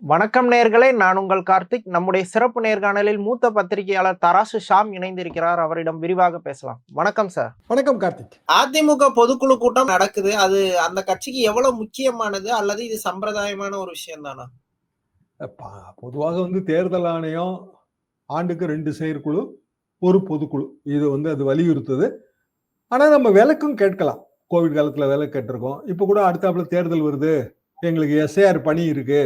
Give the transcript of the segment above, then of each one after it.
வணக்கம் நேயர்களே, நான் உங்கள் கார்த்திக். நம்முடைய சிறப்பு நேர்காணலில் மூத்த பத்திரிகையாளர் தராசு ஷாம் இணைந்திருக்கிறார். அவரிடம் விரிவாக பேசலாம். வணக்கம் சார். வணக்கம் கார்த்திக். அதிமுக பொதுக்குழு கூட்டம் நடக்குது. அது அந்த கட்சிக்கு எவ்வளவு முக்கியமானது அல்லது இது சம்பிரதாயமான ஒரு விஷயம் தானா? பொதுவாக தேர்தல் ஆணையம் ஆண்டுக்கு 2 செயற்குழு, ஒரு பொதுக்குழு, இது அது வலியுறுத்துது. ஆனா நம்ம விலக்கும் கேட்கலாம். கோவிட் காலத்துல விலக்கு கேட்டிருக்கோம். இப்ப கூட அடுத்தாப்புல தேர்தல் வருது, எங்களுக்கு எஸ்ஐஆர் பணி இருக்கு,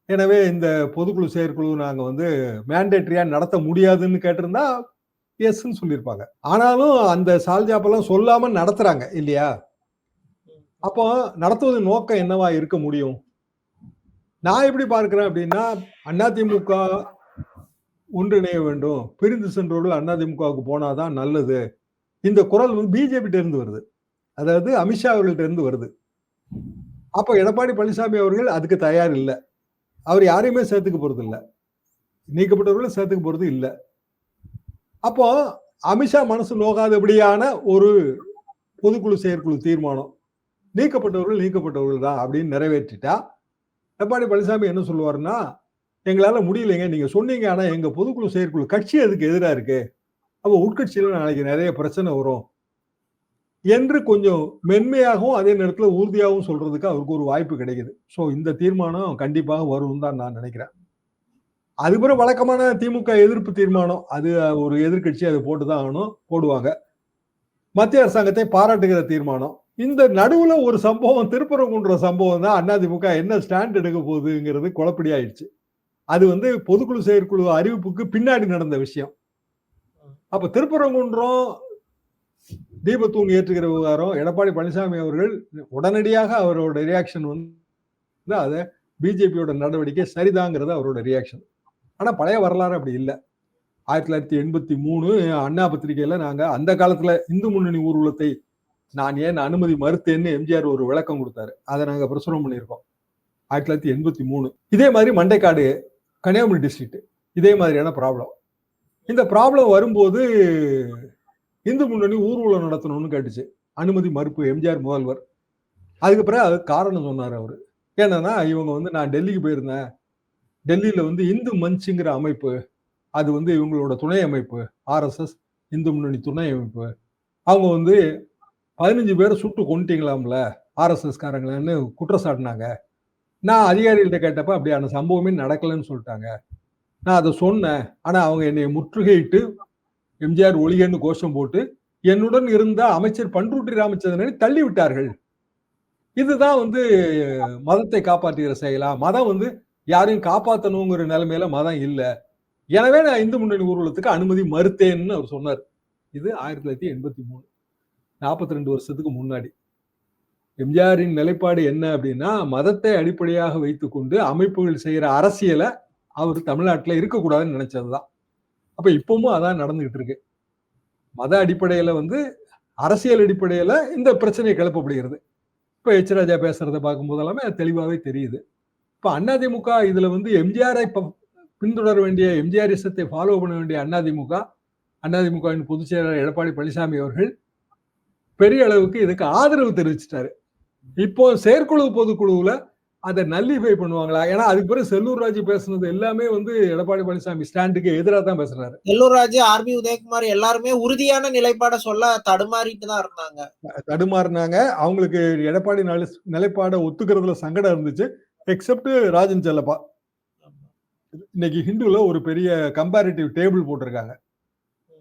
எனவே இந்த பொதுக்குழு செயற்குழு நாங்க மேண்டேட்டரியா நடத்த முடியாதுன்னு கேட்டிருந்தா எஸ்ன்னு சொல்லியிருப்பாங்க. ஆனாலும் அந்த சால்ஜாப்பெல்லாம் சொல்லாம நடத்துறாங்க இல்லையா? அப்போ நடத்துவது நோக்கம் என்னவா இருக்க முடியும்? நான் எப்படி பார்க்கிறேன் அப்படின்னா, அதிமுக ஒன்றிணைய வேண்டும், பிரிந்து சென்றவர்கள் அதிமுகவுக்கு போனாதான் நல்லது. இந்த குரல் பிஜேபி இருந்து வருது, அதாவது அமித்ஷா அவர்கள்ட்ட இருந்து வருது. அப்ப எடப்பாடி பழனிசாமி அவர்கள் அதுக்கு தயார் இல்லை. அவர் யாரையுமே சேர்த்துக்க போறது இல்லை, நீக்கப்பட்டவர்களும் சேர்த்துக்க போறது இல்லை. அப்போ அமித்ஷா மனசு நோகாதபடியான ஒரு பொதுக்குழு செயற்குழு தீர்மானம், நீக்கப்பட்டவர்கள் தான் அப்படின்னு நிறைவேற்றிட்டா எடப்பாடி பழனிசாமி என்ன சொல்லுவாருன்னா, எங்களால முடியலைங்க, நீங்க சொன்னீங்க, ஆனா எங்க பொதுக்குழு செயற்குழு கட்சி அதுக்கு எதிராக இருக்கு, அப்போ உட்கட்சியில நாளைக்கு நிறைய பிரச்சனை வரும் என்று கொஞ்சம் மென்மையாகவும் அதே நேரத்தில் உறுதியாகவும் சொல்றதுக்கு அவருக்கு ஒரு வாய்ப்பு கிடைக்குது. ஸோ இந்த தீர்மானம் கண்டிப்பாக வரும் தான் நான் நினைக்கிறேன். அதுக்கப்புறம் வழக்கமான திமுக எதிர்ப்பு தீர்மானம், அது ஒரு எதிர்கட்சி அதை போட்டுதான் ஆகணும், போடுவாங்க. மத்திய அரசாங்கத்தை பாராட்டுகிற தீர்மானம். இந்த நடுவுல ஒரு சம்பவம், திருப்பரங்குன்ற சம்பவம் தான் அதிமுக என்ன ஸ்டாண்ட் எடுக்க போகுதுங்கிறது குழப்படி ஆயிடுச்சு. அது பொதுக்குழு செயற்குழு அறிவிப்புக்கு பின்னாடி நடந்த விஷயம். அப்ப திருப்பரங்குன்றம் தீபத்தூண் ஏற்றுகிற விவகாரம், எடப்பாடி பழனிசாமி அவர்கள் உடனடியாக அவரோட ரியாக்ஷன் அதை பிஜேபியோட நடவடிக்கை சரிதாங்கிறது அவரோட ரியாக்ஷன். ஆனா பழைய வரலாறு அப்படி இல்லை. 1983 அண்ணா பத்திரிகையில நாங்க அந்த காலத்துல இந்து முன்னணி ஊர்வலத்தை நான் ஏன் அனுமதி மறுத்தேன்னு எம்ஜிஆர் ஒரு விளக்கம் கொடுத்தாரு. அதை நாங்க பிரசுரம் பண்ணியிருக்கோம் 1983. இதே மாதிரி மண்டைக்காடு கன்னியாகுமரி டிஸ்ட்ரிக்ட் இதே மாதிரியான ப்ராப்ளம். இந்த ப்ராப்ளம் வரும்போது இந்து முன்னணி ஊர்வலம் நடத்தணும்னு கேட்டுச்சு, அனுமதி மறுப்பு எம்ஜிஆர் முதல்வர். அதுக்கு பிறகு அது காரணம் சொன்னார் அவரு. என்னன்னா, இவங்க நான் டெல்லிக்கு போயிருந்தேன், டெல்லியில இந்து மஞ்சுங்கிற அமைப்பு, அது இவங்களோட துணை அமைப்பு, ஆர்எஸ்எஸ் இந்து முன்னணி துணை அமைப்பு, அவங்க 15 பேரை சுட்டு கொண்டுட்டீங்களாம்ல ஆர்எஸ்எஸ் காரங்களன்னு குற்றச்சாட்டினாங்க. நான் அதிகாரிகள்கிட்ட கேட்டப்ப அப்படியான சம்பவமே நடக்கலன்னு சொல்லிட்டாங்க. நான் அதை சொன்னேன், ஆனா அவங்க என்னை முற்றுகையிட்டு எம்ஜிஆர் ஒளிகன்னு கோஷம் போட்டு என்னுடன் இருந்த அமைச்சர் பண்ருட்டி ராமச்சந்திரனை தள்ளி விட்டார்கள். இதுதான் மதத்தை காப்பாற்றுகிற செயலா? மதம் யாரையும் காப்பாற்றணுங்கிற நிலைமையில மதம் இல்லை, எனவே நான் இந்து முன்னணி ஊர்வலத்துக்கு அனுமதி மறுத்தேன்னு அவர் சொன்னார். இது 1983, 42 வருஷத்துக்கு முன்னாடி. எம்ஜிஆரின் நிலைப்பாடு என்ன அப்படின்னா, மதத்தை அடிப்படையாக வைத்துக்கொண்டு அமைப்புகள் செய்யற அரசியலை அவர் தமிழ்நாட்டில் இருக்கக்கூடாதுன்னு நினைச்சதுதான். அப்ப இப்பவும் அதான் நடந்துகிட்டு இருக்கு. மத அடிப்படையில அரசியல் அடிப்படையில இந்த பிரச்சனை கிளப்பப்படுகிறது. இப்ப எச் ராஜா பேசுறதை பார்க்கும் போதெல்லாமே அது தெளிவாவே தெரியுது. இப்ப அதிமுக இதுல எம்ஜிஆரை பின்தொடர வேண்டிய, எம்ஜிஆரிசத்தை ஃபாலோ பண்ண வேண்டிய அதிமுகவின் பொதுச் செயலாளர் எடப்பாடி பழனிசாமி அவர்கள் பெரிய அளவுக்கு இதுக்கு ஆதரவு தெரிவிச்சிட்டாரு. இப்போ செயற்குழு பொதுக்குழுவுல அதை நல்லிஃபை பண்ணுவாங்களா? ஏன்னா அதுக்கு பிறகு செல்லூர் ராஜு பேசுனது எல்லாமே எடப்பாடி பழனிசாமி ஸ்டாண்டுக்கு எதிராக தான் பேசுறாரு. செல்லூர் ராஜு, ஆர்பி உதயகுமார் எல்லாருமே உறுதியான நிலைப்பாட சொல்ல தடுமாறிட்டு தான் இருந்தாங்க. அவங்களுக்கு எடப்பாடி நிலைப்பாட ஒத்துக்கிறதுல சங்கடம் இருந்துச்சு, எக்ஸப்ட் ராஜன் செல்லப்பா. இன்னைக்கு ஹிந்துல ஒரு பெரிய கம்பேரிட்டிவ் டேபிள் போட்டிருக்காங்க.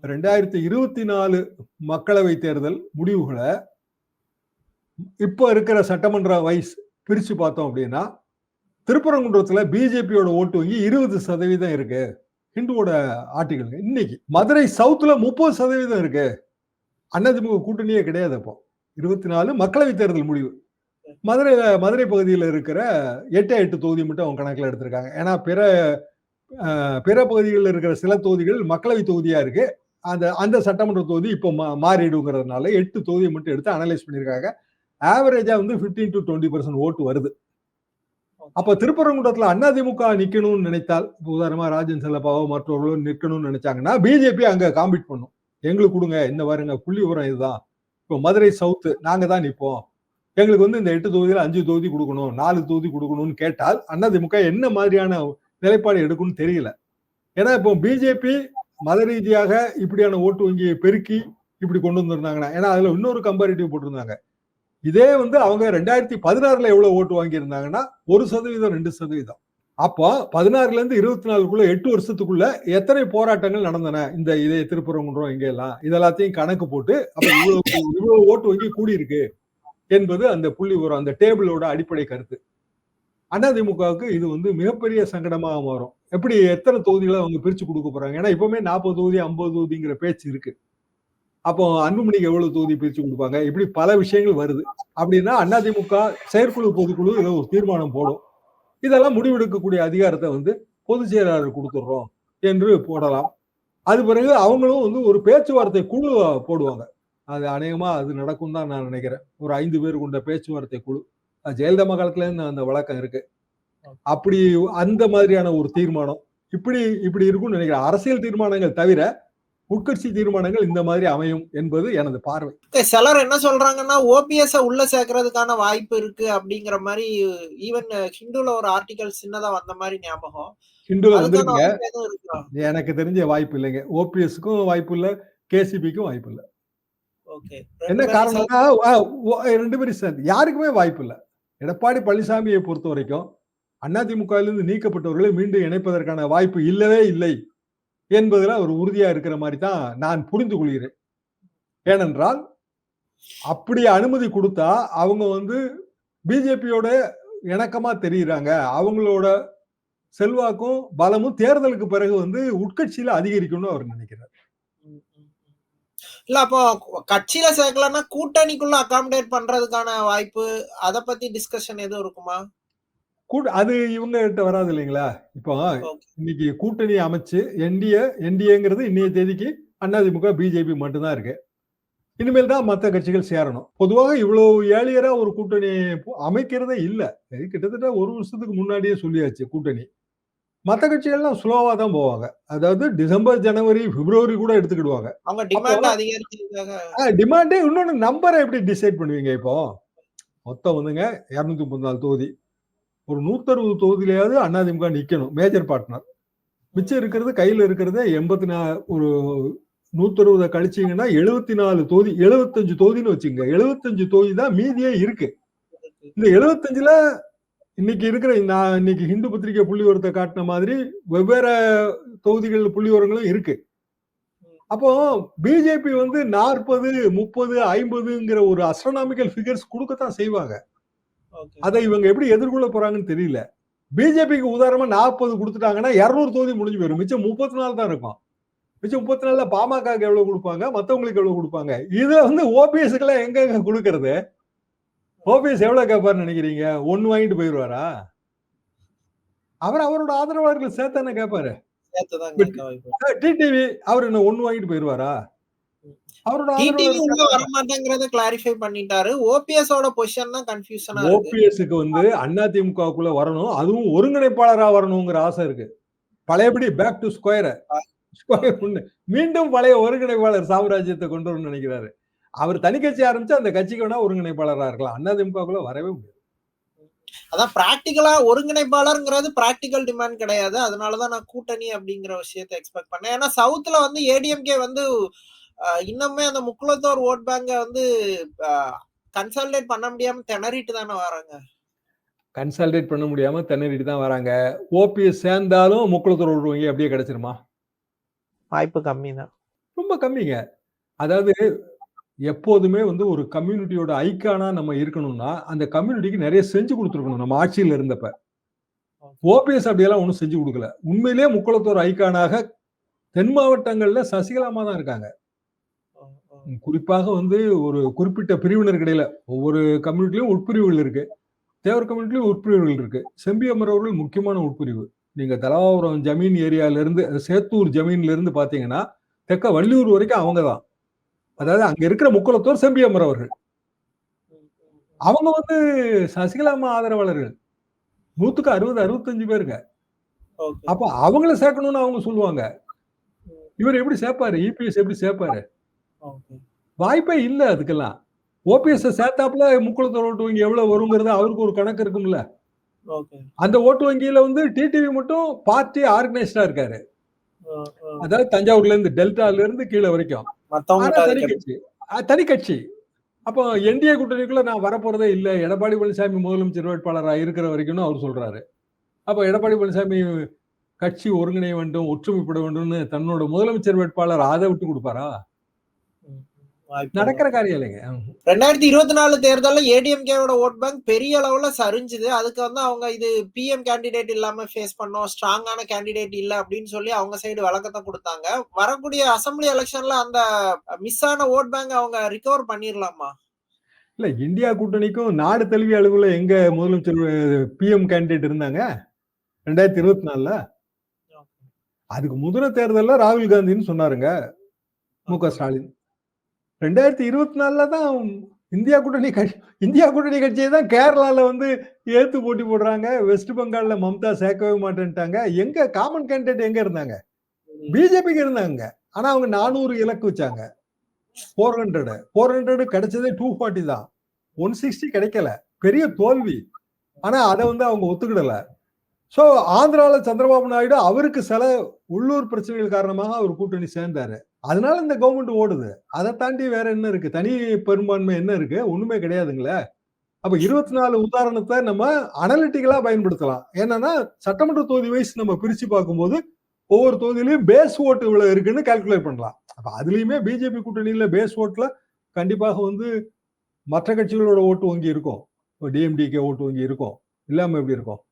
2024 மக்களவை தேர்தல் முடிவுகளை இப்ப இருக்கிற சட்டமன்ற வைஸ் பிரிச்சு பார்த்தோம் அப்படின்னா, திருப்பரங்குன்றத்துல பிஜேபியோட ஓட்டு வங்கி 20% இருக்கு ஹிந்துவோட ஆர்டிகல். இன்னைக்கு மதுரை சவுத்துல 30% இருக்கு. அதிமுக கூட்டணியே கிடையாது. அப்போ 24 மக்களவை தேர்தல் முடிவு மதுரை பகுதியில் இருக்கிற 8 தொகுதி மட்டும் அவங்க கணக்கில் எடுத்திருக்காங்க. ஏன்னா பிற பகுதிகளில் இருக்கிற சில தொகுதிகள் மக்களவை தொகுதியா இருக்கு. அந்த சட்டமன்ற தொகுதி இப்போ மாறிடுங்கிறதுனால 8 தொகுதியை மட்டும் எடுத்து அனலைஸ் பண்ணியிருக்காங்க. ஆவரேஜா 15 to 20% ஓட்டு வருது. அப்ப திருப்பரங்குன்றத்துல அதிமுக நிக்கணும்னு நினைத்தால், உதாரணமா ராஜன் செல்லப்பாவோ மற்றவர்களோ நிற்கணும்னு நினைச்சாங்கன்னா பிஜேபி அங்க காம்பீட் பண்ணும். எங்களுக்கு கொடுங்க, இந்த பாருங்க புள்ளி விவரம் இதுதான், இப்போ மதுரை சவுத் நாங்க தான் நிற்போம், எங்களுக்கு வந்து இந்த 8 தொகுதியில 5 தொகுதி கொடுக்கணும், 4 தொகுதி கொடுக்கணும்னு கேட்டால் அதிமுக என்ன மாதிரியான நிலைப்பாடு எடுக்கும்னு தெரியல. ஏன்னா இப்போ பிஜேபி மத ரீதியாக இப்படியான ஓட்டு வங்கியை பெருக்கி இப்படி கொண்டு வந்திருந்தாங்கன்னா, ஏன்னா அதுல இன்னொரு கம்பேரிட்டிவ் போட்டிருந்தாங்க. இதே வந்து அவங்க 2016 எவ்வளவு ஓட்டு வாங்கி இருந்தாங்கன்னா 1% 2%. அப்போ 16ல இருந்து 24க்குள்ள 8 வருஷத்துக்குள்ள எத்தனை போராட்டங்கள் நடந்தன இந்த இதே திருப்பரங்குன்றம் இங்க எல்லாம் இதெல்லாத்தையும் கணக்கு போட்டு அப்ப இவ்வளவு ஓட்டு வங்கி கூடி இருக்கு என்பது அந்த புள்ளி வரும், அந்த டேபிளோட அடிப்படை கருத்து. அதிமுகவுக்கு இது வந்து மிகப்பெரிய சங்கடமாக மாறும். எப்படி எத்தனை தொகுதிகளை அவங்க பிரிச்சு கொடுக்க போறாங்க? ஏன்னா இப்பவுமே 40 தொகுதி 50 தொகுதிங்கிற பேச்சு இருக்கு. அப்போ அன்புமணிக்கு எவ்வளவு தொகுதி பிரிச்சு கொடுப்பாங்க? இப்படி பல விஷயங்கள் வருது. அப்படின்னா அதிமுக செயற்குழு பொதுக்குழு ஏதோ ஒரு தீர்மானம் போடும். இதெல்லாம் முடிவெடுக்கக்கூடிய அதிகாரத்தை வந்து பொதுச் செயலாளர் கொடுத்துடுறோம் என்று போடலாம். அது பிறகு அவங்களும் வந்து ஒரு பேச்சுவார்த்தை குழு போடுவாங்க. அது அநேகமா அது நடக்கும் தான் நான் நினைக்கிறேன். ஒரு 5 பேர் கொண்ட பேச்சுவார்த்தை குழு. ஜெயலலிதா காலத்துல இருந்து அந்த வழக்கம் இருக்கு. அப்படி அந்த மாதிரியான ஒரு தீர்மானம் இப்படி இருக்கும்னு நினைக்கிறேன். அரசியல் தீர்மானங்கள் தவிர உட்கட்சி தீர்மானங்கள் இந்த மாதிரி அமையும் என்பது எனது பார்வை. சிலர் என்ன சொல்றாங்கன்னா ஓபிஎஸ் உள்ள சேர்க்கறதுக்கான வாய்ப்பு இருக்கு அப்படிங்கிற மாதிரி ஈவன் ஹிந்துல ஒரு ஆர்டிகல் சின்னதா வந்த மாதிரி ஞாபகம். ஹிந்துல வந்துருங்க. எனக்கு தெரிஞ்ச வாய்ப்பு இல்லைங்க. ஓபிஎஸ்க்கும் வாய்ப்பு இல்ல, கேசிபிக்கும் வாய்ப்பு இல்ல. என்ன காரணம்னா 2 பேரும் சேர்ந்து யாருக்குமே வாய்ப்பு இல்ல. எடப்பாடி பழனிசாமியை பொறுத்த வரைக்கும் அதிமுகவிலிருந்து நீக்கப்பட்டவர்களை மீண்டும் இணைப்பதற்கான வாய்ப்பு இல்லவே இல்லை என்பதுல அவர் உறுதியா இருக்கிற மாதிரி தான் நான் புரிந்து கொள்கிறேன். ஏனென்றால் அப்படி அனுமதி கொடுத்தா அவங்க வந்து பிஜேபியோட இணக்கமா தெரியுறாங்க. அவங்களோட செல்வாக்கும் பலமும் தேர்தலுக்கு பிறகு வந்து உட்கட்சியில அதிகரிக்கும்னு அவர் நினைக்கிறார். இல்ல அப்போ கட்சியில சேர்க்கலன்னா கூட்டணிக்குள்ள அகாமடேட் பண்றதுக்கான வாய்ப்பு அத பத்தி டிஸ்கஷன் எதுவும் இருக்குமா? அது இவங்க கிட்ட வராது இல்லைங்களா? இப்போ இன்னைக்கு கூட்டணி அமைச்சு என்டிஏங்கிறது இன்னைய தேதிக்கு அதிமுக பிஜேபி மட்டும்தான் இருக்கு. இனிமேல் தான் மற்ற கட்சிகள் சேரணும். பொதுவாக இவ்வளவு ஏழியரா ஒரு கூட்டணி அமைக்கிறதே இல்ல. கிட்டத்தட்ட 1 வருஷத்துக்கு முன்னாடியே சொல்லியாச்சு கூட்டணி. மற்ற கட்சிகள்லாம் ஸ்லோவா தான் போவாங்க. அதாவது டிசம்பர், ஜனவரி, பிப்ரவரி கூட எடுத்துக்கிடுவாங்க. டிமாண்டே இன்னொன்னு நம்பரை எப்படி டிசைட் பண்ணுவீங்க? இப்போ மொத்தம் வந்துங்க 234 தொகுதி. ஒரு 160 தொகுதியிலேயாவது அதிமுக நிக்கணும், மேஜர் பார்ட்னர். மிச்சம் இருக்கிறது கையில இருக்கிறது 84. ஒரு 160 கழிச்சீங்கன்னா 74 தொகுதி, 75 தொகுதின்னு வச்சுங்க. 75 தொகுதி தான் மீதியே இருக்கு. இந்த 75ல இன்னைக்கு இருக்கிற நான் இன்னைக்கு ஹிந்து பத்திரிகை புள்ளி விவரத்தை காட்டின மாதிரி வெவ்வேறு தொகுதிகள் புள்ளி விவரங்களும் இருக்கு. அப்போ பிஜேபி வந்து 40, 30, 50ங்கிற ஒரு அஸ்ட்ரானாமிக்கல் ஃபிகர்ஸ் கொடுக்கத்தான் செய்வாங்க. அதை இவங்க எப்படி எதிர்கொள்ள போறாங்கன்னு தெரியல. பிஜேபிக்கு உதாரணமா 40 கொடுத்துட்டாங்கன்னா 200 தொகுதி முடிஞ்சு போயிடும். மிச்சம் 34 தான் இருக்கும். மிச்சம் 34ல பாமகக்கு எவ்வளவு கொடுப்பாங்க, மத்தவங்களுக்கு எவ்வளவு கொடுப்பாங்க? இதை வந்து ஓபிஎஸ்க்குலாம் எங்க கொடுக்கறது? ஓபிஎஸ் எவ்வளவு கேட்பாருன்னு நினைக்கிறீங்க? 1 வாங்கிட்டு போயிடுவாரா? அவர் அவரோட ஆதரவாளர்கள் சேர்த்தானே கேட்பாரு. டிடிவி அவர் என்ன 1 வாங்கிட்டு போயிடுவாரா? அவரோட ஓபிஎஸ்க்கு வந்து அதிமுகக்குள்ள வரணும், அதுவும் ஒருங்கிணைப்பாளரா வரணுங்கிற ஆசை இருக்கு. பழையபடி பேக் டு ஸ்கொயர் மீண்டும் பழைய ஒருங்கிணைப்பாளர் சாம்ராஜ்யத்தை கொண்டு வரணும்னு நினைக்கிறாரு. அவர் தனி கட்சி ஆரம்பிச்சு அந்த கட்சிக்கு வேணா ஒருங்கிணைப்பாளராக இருக்கலாம். அதிமுகக்குள்ள வரவே முடியாது. அதான் பிராக்டிகலா ஒருங்கிணைப்பாளர்ங்கிறது பிராக்டிகல் டிமாண்ட் கிடையாது. அதனாலதான் நான் கூட்டணி அப்படிங்கிற விஷயத்தை எக்ஸ்பெக்ட் பண்ணேன். ஏன்னா சவுத்ல வந்து ஏடிஎம்கே வந்து இன்னுமே அந்த முக்குளத்தோர் ஓட் பேங்க வந்து கன்சாலிடேட் பண்ண முடியாம திணறிட்டு தானே வராங்க. கன்சாலிடேட் பண்ண முடியாம திணறிட்டு தான் வராங்க. ஓபிஎஸ் சேர்ந்தாலும் முக்குளத்தோர் ஓட் வங்கி அப்படியே கிடைச்சிருமா? வாய்ப்பு கம்மி தான், ரொம்ப கம்மிங்க. அதாவது எப்போதுமே வந்து ஒரு கம்யூனிட்டியோட ஐக்கானா நம்ம இருக்கணும்னா அந்த கம்யூனிட்டிக்கு நிறைய செஞ்சு கொடுத்துருக்கணும். நம்ம ஆட்சியில் இருந்தப்ப ஓபிஎஸ் அப்படியெல்லாம் ஒன்றும் செஞ்சு கொடுக்கல. உண்மையிலேயே முக்குளத்தோர் ஐக்கானாக தென் மாவட்டங்கள்ல சசிகலாமா தான் இருக்காங்க. குறிப்பாக வந்து ஒரு குறிப்பிட்ட பிரிவினர் இடையில ஒவ்வொரு கம்யூனிட்டிலையும் உட்பிரிவுகள் இருக்கு. தேவர் கம்யூனிட்டிலையும் உட்பிரிவுகள் இருக்கு. செம்பியமர் அவர்கள் முக்கியமான உட்பிரிவு. நீங்க தலாபுரம் ஜமீன் ஏரியால இருந்து சேத்தூர் ஜமீன்ல இருந்து பாத்தீங்கன்னா தெற்க வள்ளியூர் வரைக்கும் அவங்கதான். அதாவது அங்க இருக்கிற முக்குளத்தோர் செம்பியமர் அவர்கள். அவங்க வந்து சசிகலாமா ஆதரவாளர்கள் 100க்கு 60, 65 பேருங்க. அப்ப அவங்கள சேர்க்கணும்னு அவங்க சொல்லுவாங்க. இவர் எப்படி சேர்ப்பாரு? இபிஎஸ் எப்படி சேர்ப்பாரு? வாய்ப்பே இல்ல அதுக்கெல்லாம். ஓபிஎஸ் சேர்த்தாப்புல முக்குளத்தோர் ஓட்டு வங்கி எவ்வளவு வருங்கிறது அவருக்கு ஒரு கணக்கு இருக்கும்ல. ஓகே. அந்த ஓட்டு வங்கியில வந்து டிடிவி மட்டும் பார்ட்டி ஆர்கனைஸ்டா இருக்காரு. அதாவது தஞ்சாவூர்ல இருந்து டெல்டால இருந்து கீழே வரைக்கும். ஆனா தனி கட்சி. தனி கட்சி. அப்போ என்டிஏ கூட்டணிக்குள்ள நான் வரப்போறதே இல்ல. எடப்பாடி பழனிசாமி முதலமைச்சர் வேட்பாளரா இருக்கிற வரைக்கும்னு அவர் சொல்றாரு. அப்ப எடப்பாடி பழனிசாமி கட்சி ஒருங்கிணைய வேண்டும், ஒற்றுமைப்பட வேண்டும்னு தன்னோட முதலமைச்சர் வேட்பாளர் அதை விட்டு கொடுப்பாரா? நடக்கிற காரியம் இல்லைங்க. 2024 தேர்தலில் ஏடிஎம்கேவோட ஓட் பேங்க் பெரிய அளவுல சரிஞ்சுது. அதுக்கு வந்து அவங்க இது பிஎம் கேண்டிடேட் இல்லாம ஃபேஸ் பண்ணோம், ஸ்ட்ராங்கான கேண்டிடேட் இல்ல அப்படின்னு சொல்லி அவங்க சைடு விளக்கத்தை கொடுத்தாங்க. வரக்கூடிய அசம்பிளி எலெக்ஷன்ல அந்த மிஸ் ஆன ஓட் பேங்க் அவங்க ரிகவர் பண்ணிடலாமா? இல்ல, இந்தியா கூட்டணிக்கும் நாடு தழுவிய அளவுல எங்க முதலமைச்சர் பிஎம் கேண்டிடேட் இருந்தாங்க 2024ல. அதுக்கு முதல தேர்தல்ல ராகுல் காந்தின்னு சொன்னாருங்க முக ஸ்டாலின். 2024ல தான் இந்தியா கூட்டணி கட்சியை தான் கேரளால வந்து ஏத்து போட்டி போடுறாங்க. வெஸ்ட் பெங்கால்ல மம்தா சேர்க்கவே மாட்டேன்ட்டாங்க. எங்க காமன் கேண்டிடேட் எங்க இருந்தாங்க? பிஜேபிக்கு இருந்தாங்க. ஆனா அவங்க 400 இலக்கு வச்சாங்க. 400 கிடைச்சதே 240 தான். 160 கிடைக்கல. பெரிய தோல்வி. ஆனா அதை வந்து அவங்க ஒத்துக்கிடல. சோ ஆந்திரால சந்திரபாபு நாயுடு அவருக்கு சில உள்ளூர் பிரச்சனைகள் காரணமாக அவர் கூட்டணி சேர்ந்தாரு. அதனால இந்த கவர்மெண்ட் ஓடுது. அதை தாண்டி வேற என்ன இருக்கு? தனி பெரும்பான்மை என்ன இருக்கு? ஒண்ணுமே கிடையாதுங்களே. அப்ப 24 உதாரணத்தை நம்ம அனலிட்டிக்கலா பயன்படுத்தலாம். என்னன்னா சட்டமன்ற தொகுதி வைஸ் நம்ம பிரிச்சு பார்க்கும்போது ஒவ்வொரு தொகுதியிலையும் பேஸ் ஓட்டு இவ்வளவு இருக்குன்னு கால்குலேட் பண்ணலாம். அப்ப அதுலயுமே பிஜேபி கூட்டணியில பேஸ் ஓட்டுல கண்டிப்பாக வந்து மற்ற கட்சிகளோட ஓட்டு வங்கி இருக்கும். டிஎம்டிகே ஓட்டு வங்கி இருக்கும். இல்லாம எப்படி இருக்கும்?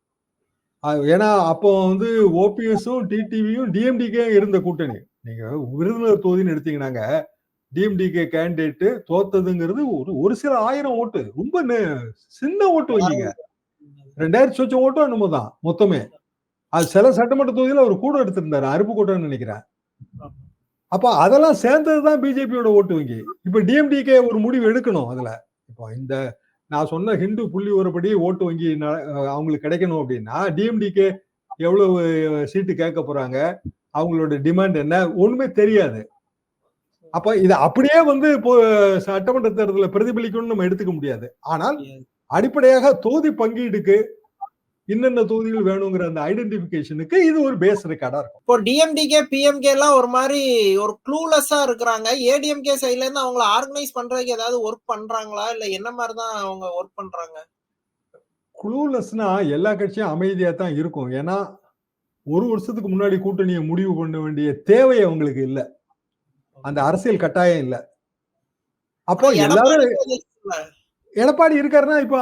ஏன்னா அப்போ வந்து ஓபிஎஸும் டிடிவியும் டிஎம்டிகே இருந்த கூட்டணி. நீங்க விருதுநகர் தொகுதின்னு எடுத்தீங்கன்னாங்க டிஎம்டிகே கேண்டிடேட் தோத்ததுங்கிறது ஒரு சில ஆயிரம் ஓட்டு. ரொம்ப சின்ன ஓட்டு வங்கிங்க. 2000 சொச்சம் ஓட்டும் என்னமோ தான் மொத்தமே. அது சில சட்டமன்ற தொகுதியில அவர் கூட எடுத்திருந்தாரு, அருப்புக்கோட்டைன்னு நினைக்கிறேன். அப்ப அதெல்லாம் சேர்ந்ததுதான் பிஜேபியோட ஓட்டு வங்கி. இப்ப டிஎம்டிகே ஒரு முடிவு எடுக்கணும். அதுல இப்போ இந்த நான் சொன்ன ஹிந்து புள்ளி ஒருபடி ஓட்டு வங்கி அவங்களுக்கு கிடைக்கணும் அப்படின்னா டிஎம்டிகே எவ்வளவு சீட்டு கேட்க போறாங்க, அவங்களோட டிமாண்ட் என்ன, ஒண்ணுமே தெரியாது. அப்ப இதை அப்படியே வந்து இப்போ சட்டமன்ற தேர்தலில் பிரதிபலிக்கணும்னு நம்ம எடுத்துக்க முடியாது. ஆனால் அடிப்படையாக தொகுதி பங்கீடுக்கு இன்னென்ன தொகுதிகள் வேணுங்கிற அந்த ஐடென்டிபிகேஷனுக்கு இது ஒரு பேஸ் ரெக்கார்டா இருக்கும். இப்போ டிஎம்டிகே பிஎம்கே எல்லாம் ஒரு மாதிரி ஒரு க்ளூலெஸ்ஸா இருக்கிறாங்க. ஏடிஎம்கே சைட்ல இருந்து அவங்கள ஆர்கனைஸ் பண்றதுக்கு ஏதாவது ஒர்க் பண்றாங்களா, இல்ல என்ன மாதிரி தான் அவங்க ஒர்க் பண்றாங்க? க்ளூலெஸ்னா எல்லா கட்சியும் அமைதியா தான் இருக்கும். ஏன்னா ஒரு வருஷத்துக்கு முன்னாடி கூட்டணியை முடிவு பண்ண வேண்டிய தேவை அவங்களுக்கு இல்ல. அந்த அரசியல் கட்டாயம் இல்ல. அப்போ எல்லாரும் எடப்பாடி இருக்காருன்னா இப்ப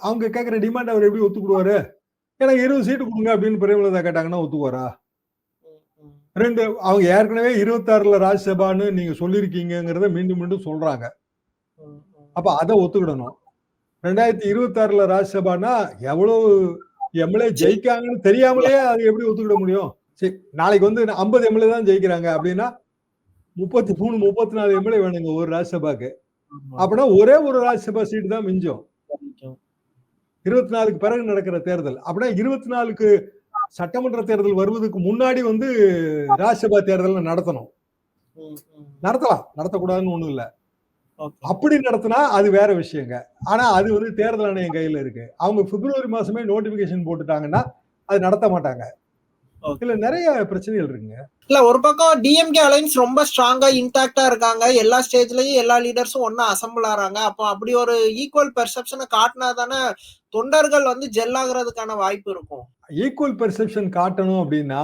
அவங்க கேட்கிற டிமாண்ட் அவர் எப்படி ஒத்துக்குடுவாரு? எனக்கு 20 சீட்டு கொடுங்க அப்படின்னு பிரேமலதா கேட்டாங்கன்னா ஒத்துக்குவாரா? அவங்க ஏற்கனவே 26ல ராஜ்யசபான்னு நீங்க சொல்லிருக்கீங்கிறத மீண்டும் மீண்டும் சொல்றாங்க. அப்ப அதை ஒத்துக்கிடணும். 2026ல ராஜ்யசபானா எவ்வளவு எம்எல்ஏ ஜெயிக்காங்கன்னு தெரியாமலே அது எப்படி ஒத்துக்கிட முடியும்? சரி, நாளைக்கு வந்து 50 எம்எல்ஏ தான் ஜெயிக்கிறாங்க அப்படின்னா 33 34 எம்எல்ஏ வேணுங்க ஒரு ராஜ்யசபாக்கு. அப்படின்னா ஒரே ஒரு ராஜ்யசபா சீட்டு தான் மிஞ்சும். 24க்கு பிறகு நடக்கிற தேர்தல். அப்படின்னா 24க்கு சட்டமன்ற தேர்தல் வருவதற்கு முன்னாடி வந்து ராஜ்யசபா தேர்தல் நடத்தணும். நடத்தலாம், நடத்தக்கூடாதுன்னு ஒண்ணும் இல்ல. அப்படி நடத்தினா அது வேற விஷயங்க. ஆனா அது வந்து தேர்தல் ஆணையம் கையில இருக்கு. அவங்க பிப்ரவரி மாசமே நோட்டிபிகேஷன் போட்டுட்டாங்கன்னா அது நடத்த மாட்டாங்க. இதுல நிறைய பிரச்சனைகள் இருக்குங்க. இல்ல, ஒரு பக்கம் டிஎம்கே அலைன்ஸ் ரொம்ப ஸ்ட்ராங்கா இன்டாக்டா இருக்காங்க. எல்லா ஸ்டேஜ்லயும் எல்லா லீடர்ஸும் ஒன்னா அசம்பிள் ஆறாங்க. அப்போ அப்படி ஒரு ஈக்குவல் பெர்செப்ஷனை காட்டினா தானே தொண்டர்கள் வந்து ஜெல் ஆகுறதுக்கான வாய்ப்பு இருக்கும். ஈக்குவல் பெர்செப்ஷன் காட்டணும் அப்படின்னா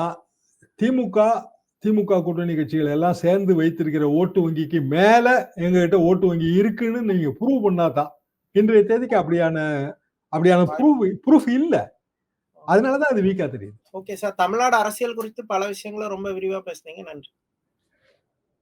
திமுக கூட்டணி கட்சிகள் எல்லாம் சேர்ந்து வைத்திருக்கிற ஓட்டு வங்கிக்கு மேல எங்ககிட்ட ஓட்டு வங்கி இருக்குன்னு நீங்க ப்ரூவ் பண்ணாதான். இன்றைய தேதிக்கு அப்படியான ப்ரூஃப் இல்ல. அதனாலதான் அது வீக்கா தெரியுது. ஓகே சார், தமிழ்நாடு அரசியல் குறித்து பல விஷயங்களை ரொம்ப விரிவா பேசுனீங்க. நன்றி.